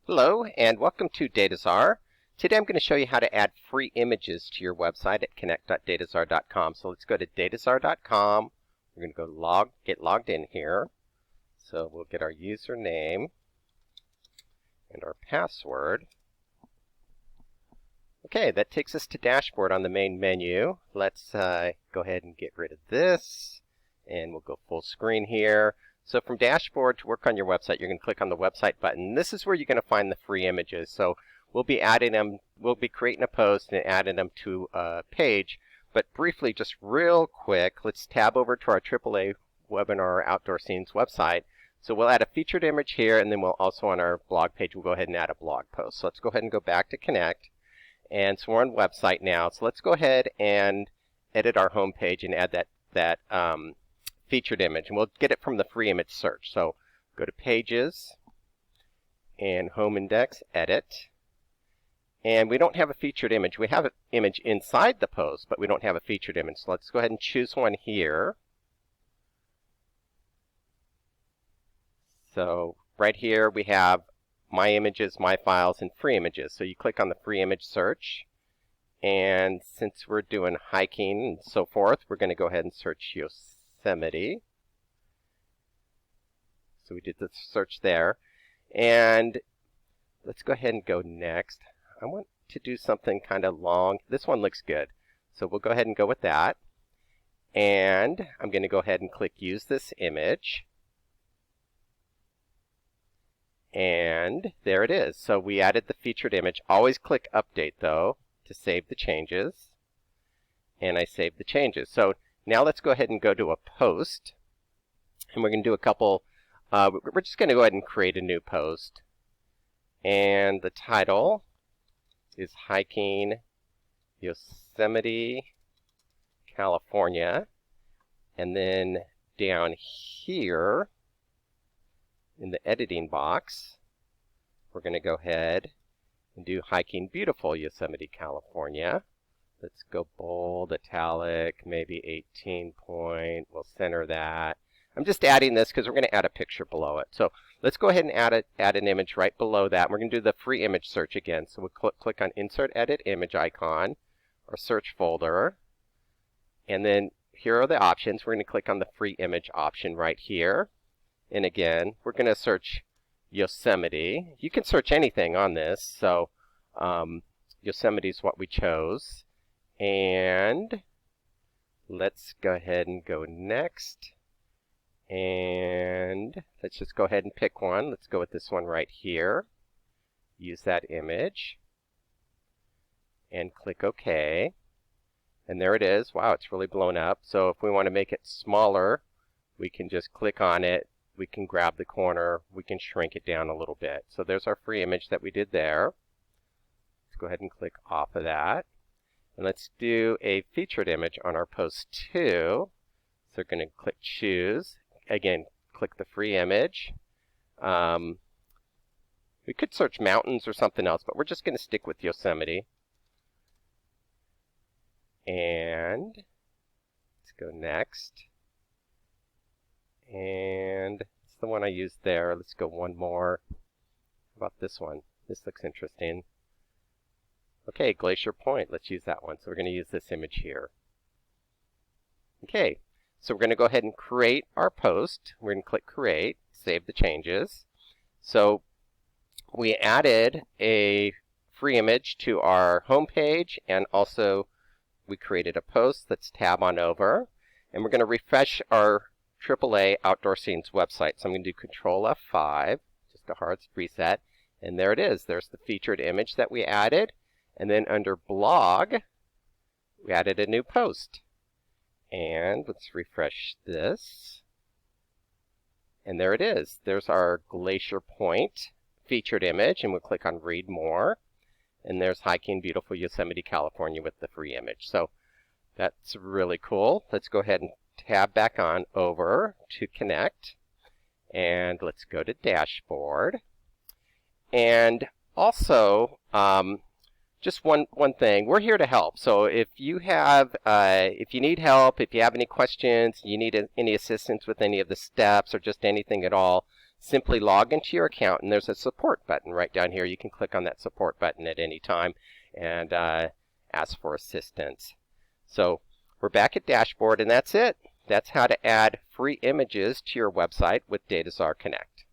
Hello and welcome to Dataczar. Today I'm going to show you how to add free images to your website at connect.dataczar.com. So let's go to dataczar.com. We're going to go get logged in here. So we'll get our username and our password. Okay, that takes us to dashboard on the main menu. Let's go ahead and get rid of this and we'll go full screen here. So from dashboard to work on your website, you're going to click on the website button. This is where you're going to find the free images. So we'll be adding them, we'll be creating a post and adding them to a page. But briefly, just real quick, let's tab over to our AAA Webinar Outdoor Scenes website. So we'll add a featured image here, and then we'll also on our blog page, we'll go ahead and add a blog post. So let's go ahead and go back to Connect. And so we're on website now. So let's go ahead and edit our home page and add that featured image, and we'll get it from the free image search. So go to Pages and Home Index, Edit, and we don't have a featured image. We have an image inside the post, but we don't have a featured image. So let's go ahead and choose one here. So right here we have My Images, My Files, and Free Images. So you click on the free image search, and since we're doing hiking and so forth, we're going to go ahead and search Yosemite. So we did the search there, and let's go ahead and go next. I want to do something kind of long. This one looks good, so we'll go ahead and go with that. And I'm going to go ahead and click Use This Image, and there it is. So we added the featured image. Always click Update though to save the changes, and I saved the changes. So now let's go ahead and go to a post, and we're going to do a couple, we're just going to go ahead and create a new post, and the title is Hiking Yosemite, California, and then down here in the editing box, we're going to go ahead and do Hiking Beautiful Yosemite, California. Let's go bold, italic, maybe 18 point. We'll center that. I'm just adding this because we're going to add a picture below it. So let's go ahead and add an image right below that. We're going to do the free image search again. So we'll click on Insert Edit Image icon or search folder. And then here are the options. We're going to click on the free image option right here. And again, we're going to search Yosemite. You can search anything on this. So Yosemite is what we chose. And let's go ahead and go next. And let's just go ahead and pick one. Let's go with this one right here. Use that image. And click OK. And there it is. Wow, it's really blown up. So if we want to make it smaller, we can just click on it. We can grab the corner. We can shrink it down a little bit. So there's our free image that we did there. Let's go ahead and click off of that. And let's do a featured image on our post 2. So we're going to click Choose. Again, click the free image. We could search mountains or something else, but we're just going to stick with Yosemite. And let's go next. And it's the one I used there. Let's go one more. How about this one? This looks interesting. Okay, Glacier Point. Let's use that one. So we're going to use this image here. Okay, so we're going to go ahead and create our post. We're going to click Create, save the changes. So we added a free image to our home page, and also we created a post. Let's tab on over, and we're going to refresh our AAA Outdoor Scenes website. So I'm going to do Control F5, just a hard reset, and there it is. There's the featured image that we added. And then under blog, we added a new post. And let's refresh this. And there it is. There's our Glacier Point featured image, and we'll click on Read More. And there's Hiking Beautiful Yosemite, California with the free image. So that's really cool. Let's go ahead and tab back on over to Connect. And let's go to Dashboard. And also, just one thing, we're here to help. So if you have, if you need help, if you have any questions, you need any assistance with any of the steps or just anything at all, simply log into your account, and there's a support button right down here. You can click on that support button at any time and ask for assistance. So we're back at dashboard, and that's it. That's how to add free images to your website with Dataczar Connect.